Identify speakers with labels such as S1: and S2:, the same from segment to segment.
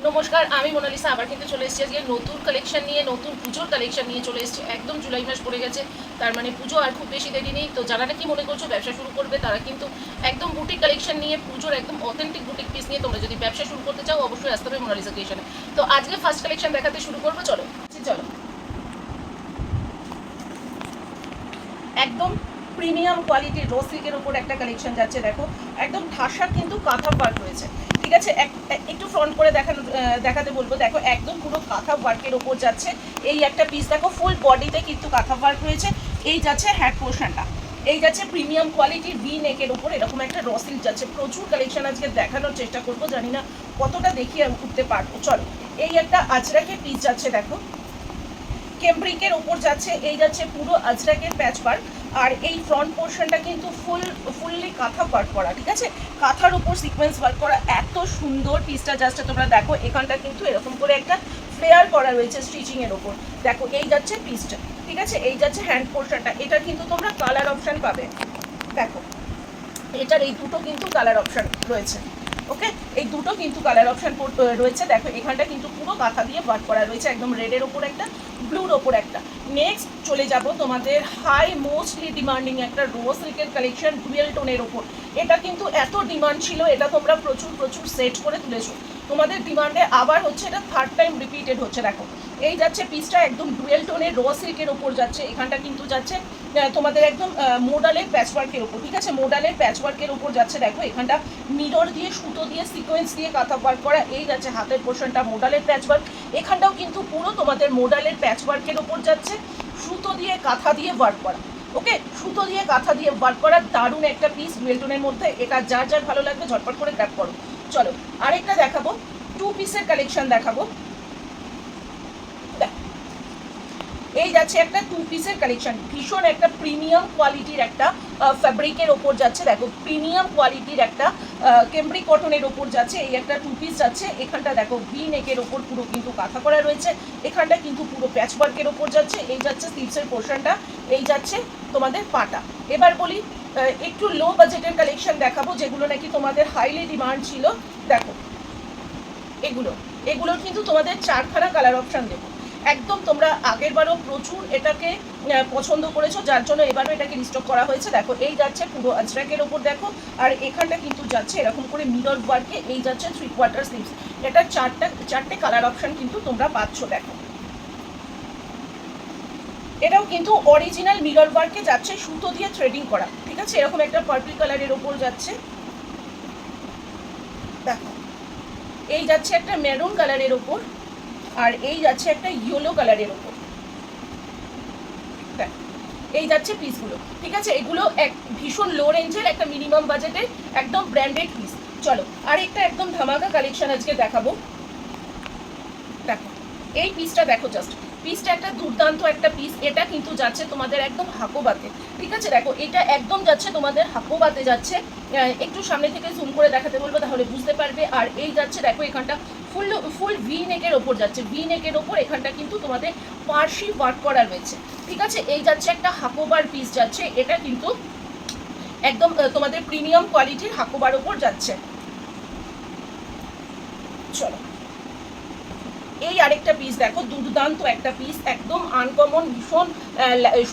S1: নমস্কার, আমি মোনালিসা আবার কিন্তু চলে এসেছি আজকে নতুন কালেকশন নিয়ে, নতুন পুজোর কালেকশন নিয়ে চলে এসেছি। একদম জুলাই মাস পড়ে গেছে, তার মানে পুজো আর খুব বেশি দেরি নেই। তো যারা নাকি মনে করছো ব্যবসা শুরু করবে, তারা কিন্তু একদম বুটিক কালেকশন নিয়ে, পুজোর একদম অথেন্টিক বুটিক পিস নিয়ে তোমরা যদি ব্যবসা শুরু করতে চাও, অবশ্যই আসতে হবে মোনালিসা ক্রিয়েশনে। তো আজকে ফার্স্ট কালেকশন দেখাতে শুরু করবো, চলো। একদম প্রিমিয়াম কোয়ালিটির র সিল্কের উপর একটা কালেকশন যাচ্ছে। দেখো একদম ঠাসার কিন্তু কাঁথা ওয়ার্ক রয়েছে, ঠিক আছে। একটু ফ্রন্ট করে দেখাতে বলবো। দেখো একদম পুরো কাঁথা ওয়ার্কের ওপর যাচ্ছে এই একটা পিস। দেখো ফুল বডিতে কিন্তু কাঁথা ওয়ার্ক রয়েছে। এই যাচ্ছে হ্যাড পোর্শনটা, এই যাচ্ছে প্রিমিয়াম কোয়ালিটির ভি নেকের ওপর এরকম একটা র সিল্ক যাচ্ছে। প্রচুর কালেকশন আজকে দেখানোর চেষ্টা করবো, জানি না কতটা দেখিয়ে উঠতে পারবো। চলো, এই একটা আজরাকের পিস যাচ্ছে। দেখো কেমব্রিকের ওপর যাচ্ছে, এই যাচ্ছে পুরো আজরাকের প্যাচ ওয়ার্ক। আর এই ফ্রন্ট পোর্শনটা কিন্তু ফুললি কাঁথা ওয়ার্ক করা, ঠিক আছে। কাঁথার উপর সিকোয়েন্স ওয়ার্ক করা, এত সুন্দর পিসটা। জাস্ট তোমরা দেখো এখানটা কিন্তু এরকম করে একটা ফ্লেয়ার করা রয়েছে স্টিচিং এর ওপর। দেখো এই যাচ্ছে পিসটা, ঠিক আছে। এই যাচ্ছে হ্যান্ড পোর্শনটা, এটা কিন্তু তোমরা কালার অপশন পাবে। দেখো এটার এই দুটো কিন্তু কালার অপশন রয়েছে, ওকে। এই দুটো কিন্তু কালার অপশন রয়েছে। দেখো এখানটা কিন্তু পুরো কাঁথা দিয়ে ওয়ার্ক করা রয়েছে, একদম রেডের ওপর একটা, ব্লুর ওপর একটা। নেক্সট চলে যাব তোমাদের হাই মোস্টলি ডিমান্ডিং একটা রোজ সিল্কের কালেকশন, ডুয়েল টোনের ওপর। এটা কিন্তু এত ডিমান্ড ছিল, এটা তোমরা প্রচুর সেট করে তুলেছো। তোমাদের ডিমান্ডে আবার হচ্ছে, এটা থার্ড টাইম রিপিটেড হচ্ছে। দেখো এই যাচ্ছে পিসটা একদম ডুয়েল টোনের র সিল্কের ওপর যাচ্ছে। এখানটা কিন্তু যাচ্ছে তোমাদের একদম মোডালের প্যাচওয়ার্কের ওপর, ঠিক আছে। মোডালের প্যাচওয়ার্কের ওপর যাচ্ছে। দেখো এখানটা মিরর দিয়ে, সুতো দিয়ে, সিকোয়েন্স দিয়ে কাঁথা ওয়ার্ক করা। এই যাচ্ছে হাতের পোর্শনটা মোডালের প্যাচওয়ার্ক। এখানটাও কিন্তু পুরো তোমাদের মোডালের প্যাচওয়ার্কের ওপর যাচ্ছে, সুতো দিয়ে কাঁথা দিয়ে ওয়ার্ক করা, ওকে। সুতো দিয়ে কাঁথা দিয়ে ওয়ার্ক করা দারুণ একটা পিস ডুয়েল টোনের মধ্যে। এটা যার যার ভালো লাগবে ঝটপট করে গ্র্যাব করো। চলো আরেকটা দেখাবো, টু পিসের কালেকশন দেখাবো। এই যাচ্ছে একটা টু পিসের কালেকশন, ভীষণ একটা প্রিমিয়াম কোয়ালিটির একটা ফ্যাব্রিকের ওপর যাচ্ছে। দেখো প্রিমিয়াম কোয়ালিটির একটা কেমব্রিক কটনের ওপর যাচ্ছে এই একটা টু পিস যাচ্ছে। এখানটা দেখো ভি নেকের ওপর পুরো কিন্তু কাঁথা করা রয়েছে, এখানটা কিন্তু পুরো প্যাচওয়ার্কের ওপর যাচ্ছে। এই যাচ্ছে স্লিভসের পোর্শনটা, এই যাচ্ছে তোমাদের পাটা। এবার বলি একটু লো বাজেটের কালেকশন দেখাবো, যেগুলো নাকি তোমাদের হাইলি ডিমান্ড ছিল। দেখো এগুলোর কিন্তু তোমাদের চারখানা কালার অপশান দেবো। একদম তোমরা আগের বারও প্রচুর এটাকে পছন্দ করেছো, যার জন্য এবারও এটাকে রিস্টক করা হয়েছে। দেখো এই যাচ্ছে পুরো আজরাকের ওপর, দেখো। আর এখানটা কিন্তু যাচ্ছে এরকম করে মিরর ওয়ার্কে, এই যাচ্ছে 3/4 স্লিভস। এটা চারটে কালার অপশান কিন্তু তোমরা পাচ্ছ। দেখো এটাও কিন্তু অরিজিনাল মিরর ওয়ার্কে যাচ্ছে, সুতো দিয়ে থ্রেডিং করা, ঠিক আছে। এরকম একটা পার্পল কালারের ওপর যাচ্ছে। দেখো এই যাচ্ছে একটা মেরুন কালারের ওপর, আর এই যাচ্ছে একটা ইয়েলো কালারের ওপর। এই যাচ্ছে পিসগুলো, ঠিক আছে। এগুলো এক ভীষণ লো রেঞ্জের একটা মিনিমাম বাজেটের একদম ব্র্যান্ডেড পিস। চলো আরেকটা একদম ধামাকা কালেকশন আজকে দেখাবো। দেখো এই পিসটা দেখো, জাস্ট পিসটা একটা দুর্দান্ত একটা পিস। এটা কিন্তু যাচ্ছে তোমাদের একদম হাকোবাতে, ঠিক আছে। দেখো এটা একদম যাচ্ছে তোমাদের হাকোবাতে যাচ্ছে। একটু সামনে থেকে জুম করে দেখাতে বলবো, তাহলে বুঝতে পারবে। আর এই যাচ্ছে দেখো এখানটা ফুল ভি নেকের ওপর যাচ্ছে। ভি নেকের ওপর এখানটা কিন্তু তোমাদের পার্সি ওয়ার্ক করা রয়েছে, ঠিক আছে। এই যাচ্ছে একটা হাকোবার পিস যাচ্ছে, এটা কিন্তু একদম তোমাদের প্রিমিয়াম কোয়ালিটির হাকোবার ওপর যাচ্ছে। চলো এই আরেকটা পিস দেখো, দুর্দান্ত একটা পিস, একদম আনকমন, ভীষণ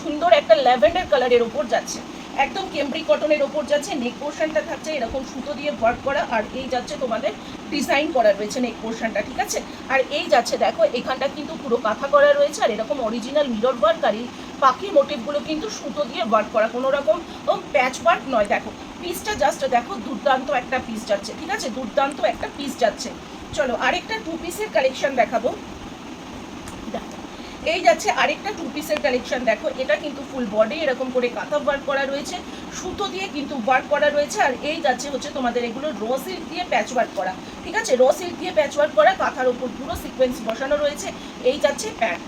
S1: সুন্দর একটা ল্যাভেন্ডার কালারের ওপর যাচ্ছে। একদম কেমব্রিক কটনের ওপর যাচ্ছে। নেক পোর্শনটা থাকছে এরকম সুতো দিয়ে ওয়ার্ক করা, আর এই যাচ্ছে তোমাদের ডিজাইন করা রয়েছে নেক পোর্শনটা, ঠিক আছে। আর এই যাচ্ছে দেখো এখানটা কিন্তু পুরো কাঁথা করা রয়েছে, আর এরকম অরিজিনাল মিরর ওয়ার্ক। আর এই পাখি মোটিভগুলো কিন্তু সুতো দিয়ে ওয়ার্ক করা, কোনো রকম প্যাচ ওয়ার্ক নয়। দেখো পিসটা জাস্ট দেখো, দুর্দান্ত একটা পিস যাচ্ছে, ঠিক আছে। দুর্দান্ত একটা পিস যাচ্ছে। চলো আরেকটা টু পিসের কালেকশন দেখাবো। এই যাচ্ছে আরেকটা টু পিসের কালেকশন। দেখো এটা কিন্তু ফুল বডি এরকম করে কাঁথা ওয়ার্ক করা রয়েছে, সুতো দিয়ে কিন্তু ওয়ার্ক করা রয়েছে। আর এই যাচ্ছে হচ্ছে তোমাদের এগুলো র সিল্ক দিয়ে প্যাচ ওয়ার্ক করা, ঠিক আছে। র সিল্ক দিয়ে প্যাচ ওয়ার্ক করা, কাঁথার উপর পুরো সিকোয়েন্স বসানো রয়েছে। এই যাচ্ছে প্যান্ট।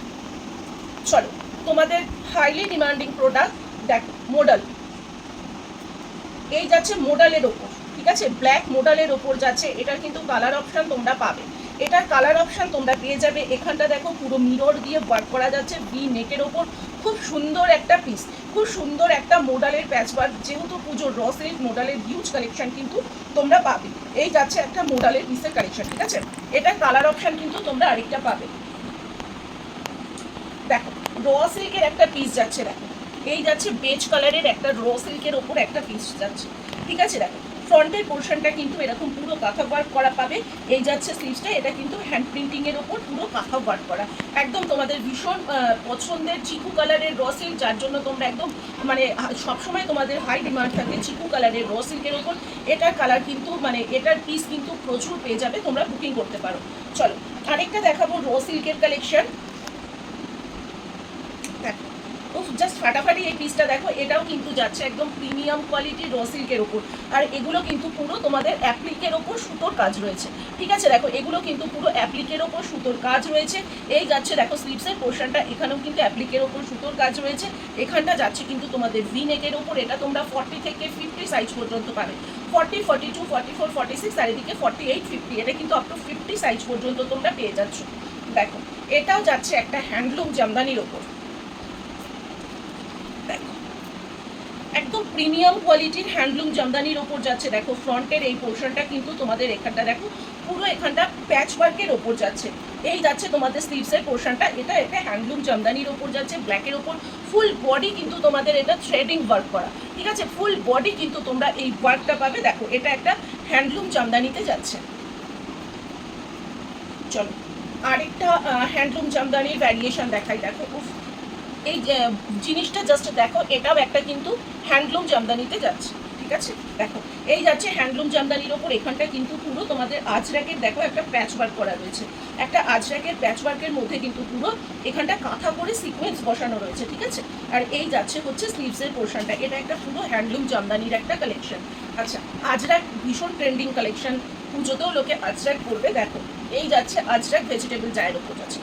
S1: চলো তোমাদের হাইলি ডিমান্ডিং প্রোডাক্ট দেখো, মোডাল। এই যাচ্ছে মোডালের ওপর, ঠিক আছে। ব্ল্যাক মোডালের ওপর যাচ্ছে। এটার কিন্তু কালার অপশান তোমরা পাবে। এটার কালার অপশান তোমরা পেয়ে যাবে। এখানটা দেখো পুরো মিরর দিয়ে ওয়ার্ক করা যাচ্ছে ভি নেকের ওপর, খুব খুব সুন্দর একটা পিস, খুব সুন্দর একটা মোডালের প্যাচওয়ার্ক, যেহেতু পুজোর র সিল্ক মোডালের হিউজ কালেকশন কিন্তু তোমরা পাবে। এই যাচ্ছে একটা মোডালের পিসের কালেকশন, ঠিক আছে। এটা কালার অপশন কিন্তু তোমরা আরেকটা পাবে। দেখো র সিল্কের একটা পিস যাচ্ছে, দেখো এই যাচ্ছে বেজ কালারের একটা র সিল্কের ওপর একটা পিস যাচ্ছে, ঠিক আছে। দেখো ফ্রন্টের পোর্শনটা কিন্তু এরকম পুরো কাঁথা ওয়ার্ক করা পাবে। এই যাচ্ছে স্লিভসটা, এটা কিন্তু হ্যান্ড প্রিন্টিং এর ওপর পুরো কাঁথা ওয়ার্ক করা, একদম তোমাদের ভীষণ পছন্দের চিকু কালারের র সিল্ক, যার জন্য তোমরা একদম মানে সবসময় তোমাদের হাই ডিমান্ড থাকে চিকু কালারের র সিল্কের ওপর। এটার কালার কিন্তু মানে এটার পিস কিন্তু প্রচুর পেয়ে যাবে, তোমরা বুকিং করতে পারো। চলো আরেকটা দেখাবো র সিল্কের কালেকশন। দেখো জাস্ট ফাটাফাটি এই পিসটা দেখো, এটাও কিন্তু যাচ্ছে একদম প্রিমিয়াম কোয়ালিটির র সিল্কের ওপর, আর এগুলো কিন্তু পুরো তোমাদের অ্যাপ্লিকের ওপর সুতোর কাজ রয়েছে, ঠিক আছে। দেখো এগুলো কিন্তু পুরো অ্যাপ্লিকের ওপর সুতোর কাজ রয়েছে। এই যাচ্ছে দেখো স্লিভসের পোর্শনটা, এখানেও কিন্তু অ্যাপ্লিকের ওপর সুতোর কাজ রয়েছে। এখানটা যাচ্ছে কিন্তু তোমাদের ভি নেকের ওপর, এটা তোমরা 40 থেকে 50 সাইজ পর্যন্ত পাবে, 40, 42, 44, 46 আর এদিকে 48, 50, এটা কিন্তু আপ টু 50 সাইজ পর্যন্ত তোমরা পেয়ে যাচ্ছ। দেখো এটাও যাচ্ছে একটা হ্যান্ডলুম জামদানির ওপর, দেখো একদম প্রিমিয়াম কোয়ালিটির হ্যান্ডলুম জামদানির ওপর যাচ্ছে। দেখো ফ্রন্টের এই পোর্শনটা কিন্তু তোমাদের এখানটা দেখো পুরো এখানটা প্যাচ ওয়ার্কের ওপর যাচ্ছে। এই যাচ্ছে তোমাদের স্লিভসের পোর্শনটা, এটা একটা হ্যান্ডলুম জামদানির ওপর যাচ্ছে, ব্ল্যাকের ওপর ফুল বডি কিন্তু তোমাদের এটা থ্রেডিং ওয়ার্ক করা, ঠিক আছে। ফুল বডি কিন্তু তোমরা এই ওয়ার্কটা পাবে। দেখো এটা একটা হ্যান্ডলুম জামদানিতে যাচ্ছে। চলো আরেকটা হ্যান্ডলুম জামদানির ভ্যারিয়েশন দেখাই। দেখো এই জিনিসটা জাস্ট দেখো, এটাও একটা কিন্তু হ্যান্ডলুম জামদানিতে যাচ্ছে, ঠিক আছে। দেখো এই যাচ্ছে হ্যান্ডলুম জামদানির ওপর, এখানটা কিন্তু পুরো তোমাদের আজরাকের দেখো একটা প্যাচ ওয়ার্ক করা রয়েছে, একটা আজরাকের প্যাচ ওয়ার্কের মধ্যে কিন্তু পুরো এখানটা কাঁথা করে সিকোয়েন্স বসানো রয়েছে, ঠিক আছে। আর এই যাচ্ছে হচ্ছে স্লিভসের পোর্শনটা, এটা একটা পুরো হ্যান্ডলুম জামদানির একটা কালেকশন। আচ্ছা আজরাক ভীষণ ট্রেন্ডিং কালেকশন, পুজোতেও লোকে আজরাক করবে। দেখো এই যাচ্ছে আজরাক ভেজিটেবল ডায়ের ওপর যাচ্ছে,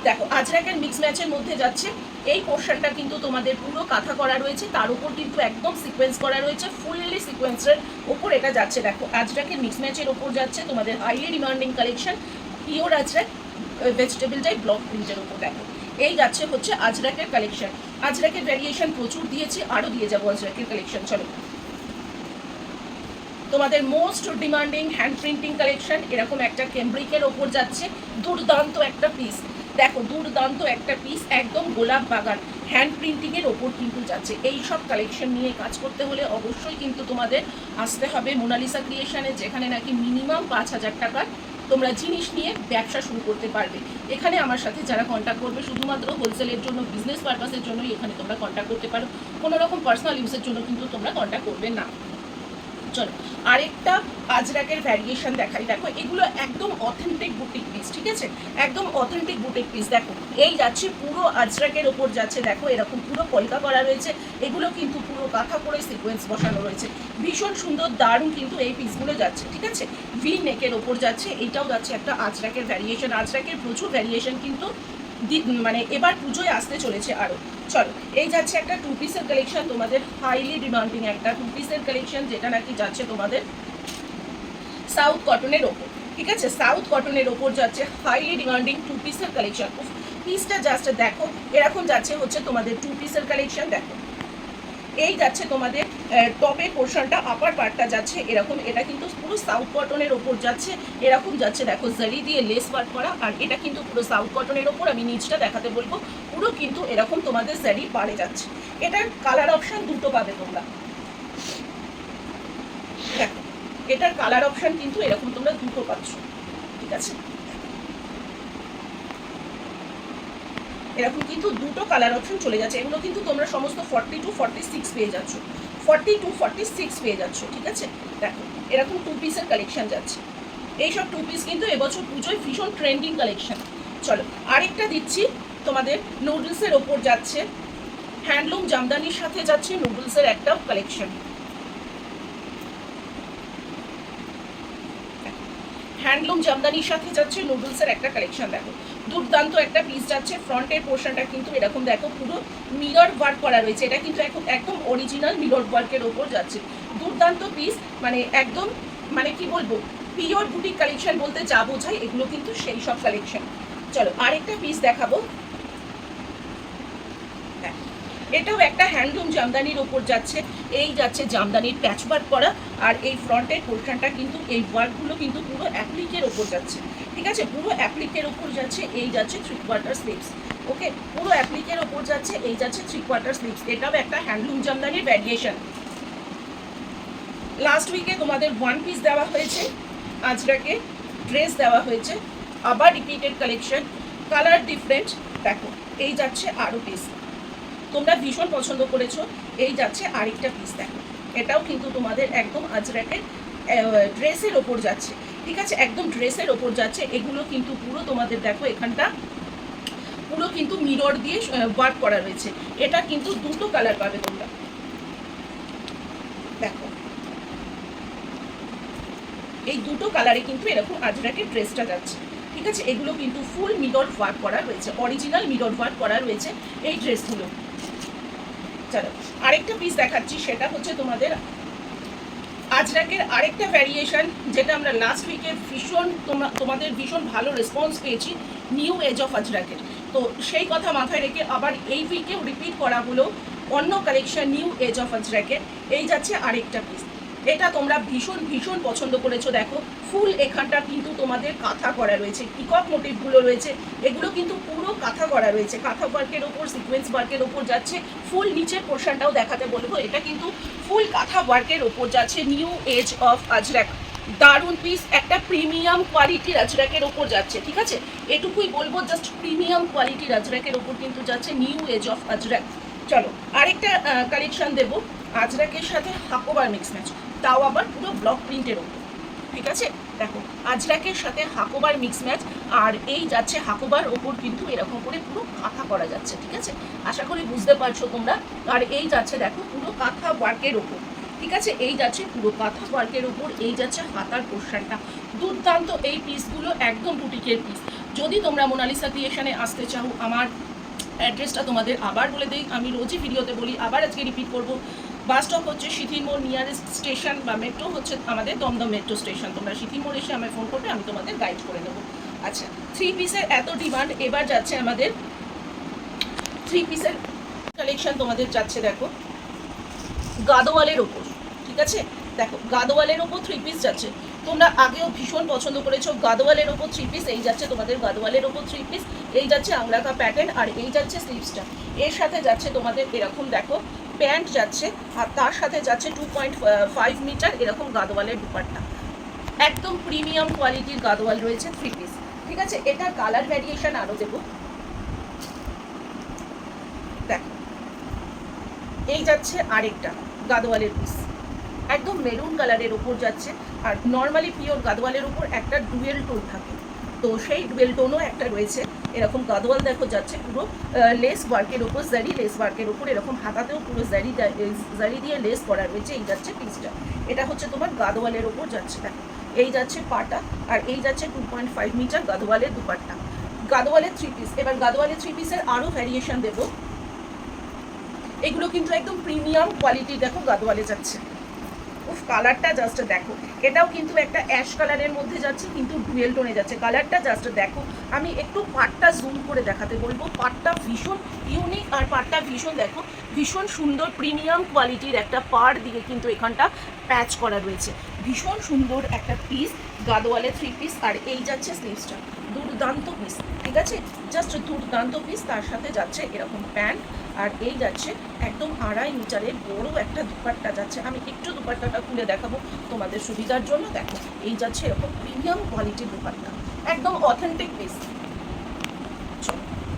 S1: দেখো আজরাকের মিক্স ম্যাচের মধ্যে যাচ্ছে। এই পোর্শনটা কিন্তু তোমাদের পুরো কাঁথা করা রয়েছে, তার উপর কিন্তু একদম সিকোয়েন্স করা রয়েছে, ফুললি সিকোয়েন্সের ওপর এটা যাচ্ছে। দেখো আজরাকের মিক্স ম্যাচের ওপর যাচ্ছে তোমাদের highly demanding collection, pure Ajrak vegetable die block প্রিন্টের ওপর। দেখো এই যাচ্ছে হচ্ছে আজরাকের কালেকশন। আজরাকের ভ্যারিয়েশন প্রচুর দিয়েছি, আরও দিয়ে যাবো আজরাকের কালেকশন। চলো তোমাদের most demanding hand printing collection, এরকম একটা কেমব্রিকের ওপর যাচ্ছে, দুর্দান্ত একটা পিস। দেখো দুর্দান্ত একটা পিস, একদম গোলাপ বাগান হ্যান্ড প্রিন্টিংয়ের ওপর কিন্তু যাচ্ছে। এই সব কালেকশন নিয়ে কাজ করতে হলে অবশ্যই কিন্তু তোমাদের আসতে হবে মোনালিসা ক্রিয়েশনে, যেখানে নাকি মিনিমাম 5,000 টাকার তোমরা জিনিস নিয়ে ব্যবসা শুরু করতে পারবে। এখানে আমার সাথে যারা কন্ট্যাক্ট করবে শুধুমাত্র হোলসেলের জন্য, বিজনেস পারপাসের জন্যই এখানে তোমরা কন্ট্যাক্ট করতে পারো, কোনো রকম পার্সোনাল ইউজের জন্য কিন্তু তোমরা কন্ট্যাক্ট করবে না। চলো আরেকটা আজরাকের ভ্যারিয়েশন দেখাই। দেখো এগুলো একদম অথেন্টিক বুটিক পিস, ঠিক আছে, একদম অথেন্টিক বুটিক পিস। দেখো এই যাচ্ছে পুরো আজরাকের ওপর যাচ্ছে, দেখো এরকম পুরো কলকা করা রয়েছে, এগুলো কিন্তু পুরো কাঁথা করে সিকোয়েন্স বসানো রয়েছে, ভীষণ সুন্দর দারুণ কিন্তু এই পিসগুলো যাচ্ছে, ঠিক আছে। ভি নেকের ওপর যাচ্ছে, এইটাও যাচ্ছে একটা আজরাকের ভ্যারিয়েশন। আজরাকের প্রচুর ভ্যারিয়েশন কিন্তু মানে এবার পুজোয় আসতে চলেছে আরও। চলো এই যাচ্ছে একটা টু পিসের কালেকশন, তোমাদের হাইলি ডিমান্ডিং একটা টু পিসের কালেকশন, যেটা নাকি যাচ্ছে তোমাদের সাউথ কটনের ওপর, ঠিক আছে। সাউথ কটনের ওপর যাচ্ছে হাইলি ডিমান্ডিং টু পিসের কালেকশন। পিসটা জাস্ট দেখো, এরকম যাচ্ছে হচ্ছে তোমাদের টু পিসের কালেকশন। দেখো এই যাচ্ছে তোমাদের টপের পোর্শনটা, আপার পার্টটা যাচ্ছে এরকম, এটা কিন্তু পুরো সাউথ কটনের ওপর যাচ্ছে, এরকম যাচ্ছে। দেখো জারি দিয়ে লেস ওয়ার্ক করা, আর এটা কিন্তু পুরো সাউথ কটনের ওপর। আমি নিচটা দেখাতে বলবো, পুরো কিন্তু এরকম তোমাদের জারি পাড়ে যাচ্ছে। এটার কালার অপশন দুটো পাবে তোমরা, দেখো এটার কালার অপশন কিন্তু এরকম তোমরা দুটো পাচ্ছ, ঠিক আছে। এরকম কিন্তু দুটো কালার অপশন চলে যাচ্ছে। এগুলো কিন্তু তোমরা সমস্ত 40 to 46 পেয়ে যাচ্ছ, 40 to 46 পেয়ে যাচ্ছ, ঠিক আছে। দেখো এরকম টু পিসের কালেকশন যাচ্ছে। এইসব টু পিস কিন্তু এবছর পুজোয় ভীষণ ট্রেন্ডিং কালেকশন। চলো আরেকটা দিচ্ছি তোমাদের, নুডলসের ওপর যাচ্ছে, হ্যান্ডলুম জামদানির সাথে যাচ্ছে নুডলসের একটা কালেকশন। হ্যান্ডলুম জামদানির সাথে যাচ্ছে নুডলসের একটা কালেকশন। দেখো দুর্দান্ত একটা পিস যাচ্ছে, ফ্রন্টের পোর্শনটা কিন্তু এরকম দেখো পুরো মিরর ওয়ার্ক করা রয়েছে, এটা কিন্তু একদম অরিজিনাল মিরর ওয়ার্কের ওপর যাচ্ছে। দুর্দান্ত পিস, মানে একদম মানে কি বলবো, পিওর বুটিক কালেকশন বলতে যা বোঝায় এগুলো কিন্তু সেই সব কালেকশন। চলো আরেকটা পিস দেখাবো। দেখো এটাও একটা হ্যান্ডলুম জামদানির ওপর যাচ্ছে। এই যাচ্ছে জামদানির প্যাচ ওয়ার্ক করা, আর এই ফ্রন্টের পোর্শনটা কিন্তু এই ওয়ার্কগুলো কিন্তু পুরো অ্যাপ্লিকের ওপর যাচ্ছে, ঠিক আছে, পুরো অ্যাপ্লিকের ওপর যাচ্ছে। এই যাচ্ছে 3/4 স্লিভস, ওকে, পুরো অ্যাপ্লিকের ওপর যাচ্ছে। এই যাচ্ছে 3/4 স্লিভস, এটাও একটা হ্যান্ডলুম জামদানির ভ্যারিয়েশন। লাস্ট উইকে তোমাদের ওয়ান পিস দেওয়া হয়েছে, আজরাকে ড্রেস দেওয়া হয়েছে, আবার রিপিটেড কালেকশন, কালার ডিফারেন্ট। দেখো এই যাচ্ছে আরও পিস, তোমরা ভীষণ পছন্দ করেছো। এই যাচ্ছে আরেকটা পিস, দেখো এটাও কিন্তু তোমাদের একদম আজরাকের ড্রেসের ওপর যাচ্ছে, ঠিক আছে, একদম ড্রেসের ওপর যাচ্ছে। এগুলো কিন্তু পুরো তোমাদের দেখো এখানটা পুরো কিন্তু মিরর দিয়ে ওয়ার্ক করা রয়েছে। এটা কিন্তু দুটো কালার পাবে তোমরা, দেখো এই দুটো কালারে কিন্তু এরকম আজরাকের ড্রেসটা যাচ্ছে, ঠিক আছে। এগুলো কিন্তু ফুল মিরর ওয়ার্ক করা রয়েছে, অরিজিনাল মিরর ওয়ার্ক করা রয়েছে এই ড্রেসগুলো। চলো আরেকটা পিস দেখাচ্ছি, সেটা হচ্ছে তোমাদের আজরাকের আরেকটা ভ্যারিয়েশন, যেটা আমরা লাস্ট উইকে ভীষণ তোমাদের ভীষণ ভালো রেসপন্স পেয়েছি, নিউ এজ অফ আজরাকের। তো সেই কথা মাথায় রেখে আবার এই উইকেও রিপিট করা হলো অন্য কালেকশন নিউ এজ অফ আজরাকের। এই যাচ্ছে আরেকটা পিস, এটা তোমরা ভীষণ ভীষণ পছন্দ করেছো। দেখো ফুল এখানটা কিন্তু তোমাদের কাঁথা করা রয়েছে, পিকক মোটিভগুলো রয়েছে, এগুলো কিন্তু পুরো কাঁথা করা রয়েছে, কাঁথা ওয়ার্কের ওপর সিকোয়েন্স ওয়ার্কের ওপর যাচ্ছে। ফুল নিচের পোর্শনটাও দেখাতে বলবো, এটা কিন্তু ফুল কাঁথা ওয়ার্কের ওপর যাচ্ছে, নিউ এজ অফ আজরাক। দারুন পিস, একটা প্রিমিয়াম কোয়ালিটির আজরাকের ওপর যাচ্ছে, ঠিক আছে, এটুকুই বলবো, জাস্ট প্রিমিয়াম কোয়ালিটির আজরাকের ওপর কিন্তু যাচ্ছে নিউ এজ অফ আজরাক। চলো আরেকটা কালেকশন দেবো আজরাকের সাথে হাকোবার মিক্স ম্যাচ, তাও আবার পুরো ব্লক প্রিন্টের ওপর, ঠিক আছে। দেখো আজরাকের সাথে হাকোবার মিক্স ম্যাচ, আর এই যাচ্ছে হাকোবার ওপর কিন্তু এরকম করে পুরো কাঁথা করা যাচ্ছে, ঠিক আছে, আশা করি বুঝতে পারছো তোমরা। আর এই যাচ্ছে দেখো পুরো কাঁথা ওয়ার্কের ওপর, ঠিক আছে, এই যাচ্ছে পুরো কাঁথা ওয়ার্কের ওপর। এই যাচ্ছে হাতার পোর্শনটা, দুর্দান্ত এই পিসগুলো, একদম বুটিকের পিস। যদি তোমরা মোনালিসা ক্রিয়েশনে আসতে চাও, আমার অ্যাড্রেসটা তোমাদের আবার বলে দিই, আমি রোজই ভিডিওতে বলি, আবার আজকে রিপিট করবো। বাস স্টপ হচ্ছে সিথি মোড় নিয়ারেস্ট স্টেশন, বা মেট্রো হচ্ছে আমাদের দমদম মেট্রো স্টেশন। তোমরা সিথি মোড় এসে আমায় ফোন করবে, আমি তোমাদের গাইড করে দেবো। আচ্ছা, থ্রি পিসের এত ডিমান্ড, এবার যাচ্ছে আমাদের থ্রি পিসের কালেকশন তোমাদের যাচ্ছে, দেখো গাদোয়ালের ওপর, ঠিক আছে, দেখো গাদোয়ালের ওপর থ্রি পিস যাচ্ছে। তোমরা আগেও ভীষণ পছন্দ করেছো গাদোয়ালের ওপর থ্রি পিস। এই যাচ্ছে তোমাদের গাদোয়ালের ওপর থ্রি পিস, এই যাচ্ছে আংলাকা প্যাটার্ন, আর এই যাচ্ছে স্লিভসটা। এর সাথে যাচ্ছে তোমাদের এরকম দেখো প্যান্ট যাচ্ছে, আর তার সাথে যাচ্ছে 2.5 মিটার এরকম গাদোয়ালের দুপাট্টা, একদম প্রিমিয়াম কোয়ালিটির গাদোয়াল রয়েছে থ্রি পিস, ঠিক আছে। এটার কালার ভ্যারিয়েশন আরও দেবো, দেখো এই যাচ্ছে আরেকটা গাদোয়ালের পিস, একদম মেরুন কালারের ওপর যাচ্ছে। আর নর্মালি পিওর গাদোয়ালের ওপর একটা ডুয়েল টোন থাকে, তো সেই ডুয়েল টোনও একটা রয়েছে। এরকম গাদোয়াল দেখো যাচ্ছে পুরো লেস ওয়ার্কের ওপর, জারি লেস ওয়ার্কের ওপর, এরকম হাতাতেও পুরো জারি দিয়ে লেস করা রয়েছে। এই যাচ্ছে পিসটা, এটা হচ্ছে তোমার গাদোয়ালের ওপর যাচ্ছে, দেখো এই যাচ্ছে পাটা, আর এই যাচ্ছে 2.5 মিটার গাদোয়ালের দুপাট্টা, গাদোয়ালের থ্রি পিস। এবার গাদোয়ালের থ্রি পিসের আরও ভ্যারিয়েশন দেবো, এগুলো কিন্তু একদম প্রিমিয়াম কোয়ালিটি, দেখো গাদোয়ালে যাচ্ছে, উফ কালারটা জাস্ট দেখো, এটাও কিন্তু একটা অ্যাশ কালারের মধ্যে যাচ্ছে, কিন্তু ডুয়েল টোনে যাচ্ছে, কালারটা জাস্ট দেখো। আমি একটু পাটটা জুম করে দেখাতে বলবো, পাটটা ভীষণ ইউনিক, আর পাটটা ভীষণ দেখো ভীষণ সুন্দর প্রিমিয়াম কোয়ালিটির একটা পাড় দিয়ে কিন্তু এখানটা প্যাচ করা রয়েছে, ভীষণ সুন্দর একটা পিস, গাদোয়ালে থ্রি পিস। আর এই যাচ্ছে স্লিভসটা, দুর্দান্ত পিস, ঠিক আছে, জাস্ট দুর্দান্ত পিস। তার সাথে যাচ্ছে এরকম প্যান্ট, আর এই যাচ্ছে একদম 2.5 মিটারের বড় একটা দুপাট্টা যাচ্ছে। আমি একটু দুপাট্টাটা খুলে দেখাবো তোমাদের সুবিধার জন্য, দেখো এই যাচ্ছে এরকম প্রিমিয়াম কোয়ালিটির দুপাট্টা, একদম অথেন্টিক পিস।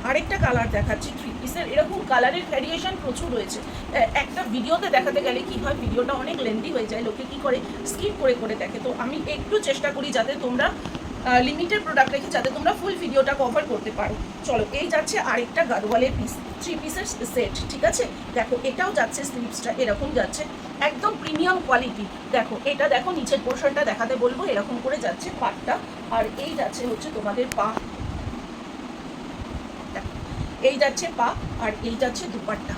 S1: আরেকটা কালার দেখাচ্ছি থ্রি পিসের, এরকম কালারের ভ্যারিয়েশন প্রচুর রয়েছে। একটা ভিডিওতে দেখাতে গেলে কি হয়, ভিডিওটা অনেক লেন্দি হয়ে যায়, লোকে কি করে স্কিপ করে করে দেখে। তো আমি একটু চেষ্টা করি যাতে তোমরা লিমিটেড প্রোডাক্ট রেখে যাতে তোমরা ফুল ভিডিওটা কভার করতে পারো। চলো এই যাচ্ছে আরেকটা গাদোয়ালের পিস, থ্রি পিসের সেট, ঠিক আছে, দেখো এটাও যাচ্ছে স্লিভসটা এরকম যাচ্ছে, একদম প্রিমিয়াম কোয়ালিটি। দেখো এটা দেখো নিচের পোর্শনটা দেখাতে বলবো, এরকম করে যাচ্ছে পাটটা, আর এই যাচ্ছে হচ্ছে তোমাদের পা, এই যাচ্ছে পা, আর এই যাচ্ছে দুপাট্টা,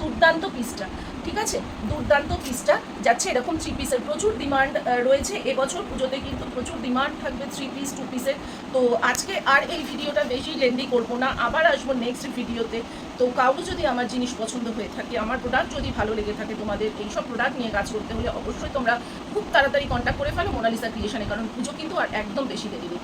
S1: দুর্দান্ত পিসটা, ঠিক আছে, দুর্দান্ত পিসটা যাচ্ছে এরকম থ্রি পিসের। প্রচুর ডিমান্ড রয়েছে এবছর পুজোতে, কিন্তু প্রচুর ডিমান্ড থাকবে থ্রি পিস টু পিসের। তো আজকে আর এই ভিডিওটা বেশি লেন্দি করবো না, আবার আসবো নেক্সট ভিডিওতে। তো তো কাউকে যদি আমার জিনিস পছন্দ হয়ে থাকে, আমার প্রোডাক্ট যদি ভালো লেগে থাকে, তোমাদের এইসব প্রোডাক্ট নিয়ে কাজ করতে হলে অবশ্যই তোমরা খুব তাড়াতাড়ি কন্ট্যাক্ট করে ফেলো মোনালিসা ক্রিয়েশনে, কারণ পুজো কিন্তু আর একদম বেশি দেরি নেই।